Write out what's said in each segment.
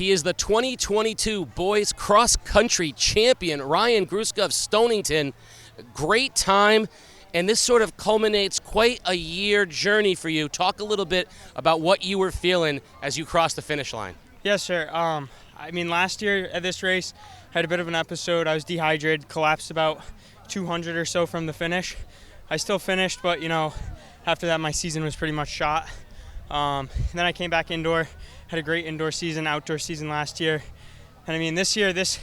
He is the 2022 boys cross country champion, Ryan Gruczka of Stonington. Great time, and this sort of culminates quite a year journey for you. Talk a little bit about what you were feeling as you crossed the finish line. Yes, sir. Last year at this race, I had a bit of an episode. I was dehydrated, collapsed about 200 or so from the finish. I still finished, but after that my season was pretty much shot. Then I came back indoor, had a great indoor season, outdoor season last year. And this year, this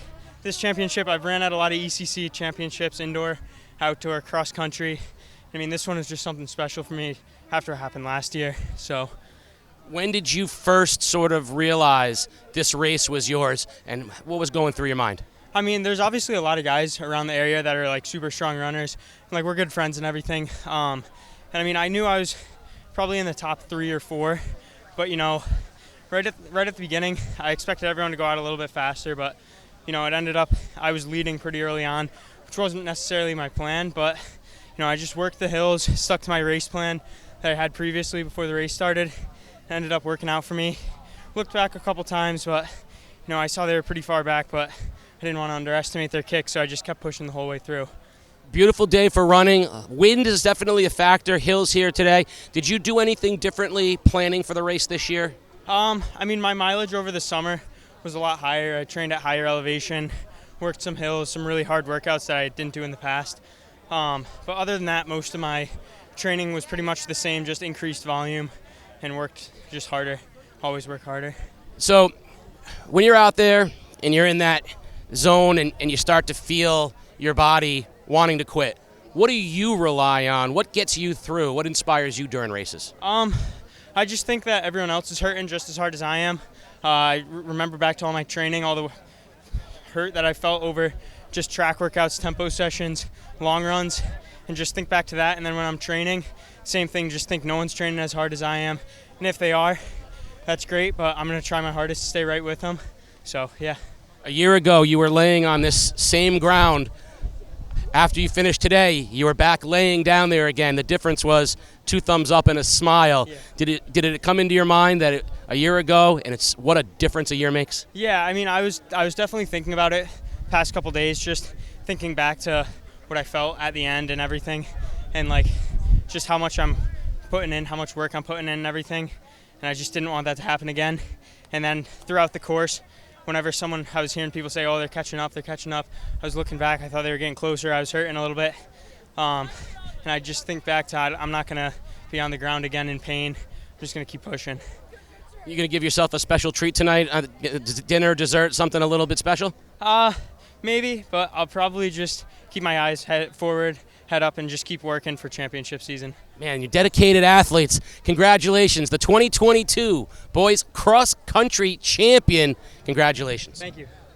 championship, I've ran at a lot of ECC championships, indoor, outdoor, cross country. This one was just something special for me after it happened last year. So, when did you first sort of realize this race was yours, and what was going through your mind? There's obviously a lot of guys around the area that are super strong runners. We're good friends and everything. I knew I was probably in the top 3 or 4, but right at the beginning, I expected everyone to go out a little bit faster, but it ended up I was leading pretty early on, which wasn't necessarily my plan, but I just worked the hills, stuck to my race plan that I had previously before the race started. It ended up working out for me. Looked back a couple times, but I saw they were pretty far back, but I didn't want to underestimate their kick, so I just kept pushing the whole way through. Beautiful day for running. Wind is definitely a factor. Hills here today. Did you do anything differently planning for the race this year? My mileage over the summer was a lot higher. I trained at higher elevation, worked some hills, some really hard workouts that I didn't do in the past. But other than that, most of my training was pretty much the same, just increased volume and worked just harder. Always work harder. So when you're out there and you're in that zone and you start to feel your body wanting to quit, what do you rely on? What gets you through? What inspires you during races? I just think that everyone else is hurting just as hard as I am. I remember back to all my training, all the hurt that I felt over just track workouts, tempo sessions, long runs, and just think back to that. And then when I'm training, same thing, just think no one's training as hard as I am. And if they are, that's great, but I'm going to try my hardest to stay right with them. So, yeah. A year ago, you were laying on this same ground. After you finished today, you were back laying down there again. The difference was 2 thumbs up and a smile. Yeah. Did it come into your mind that a year ago, and it's what a difference a year makes? Yeah, I was definitely thinking about it past couple days, just thinking back to what I felt at the end and everything, and just how much I'm putting in, how much work I'm putting in and everything, and I just didn't want that to happen again. And then throughout the course, whenever I was hearing people say, oh, they're catching up, I was looking back, I thought they were getting closer, I was hurting a little bit. And I just think back to, I'm not going to be on the ground again in pain. I'm just going to keep pushing. You going to give yourself a special treat tonight? Dinner, dessert, something a little bit special? Maybe, but I'll probably just keep my eyes head forward, head up, and just keep working for championship season. Man, you're dedicated athletes. Congratulations. The 2022 boys cross country champion. Congratulations. Thank you.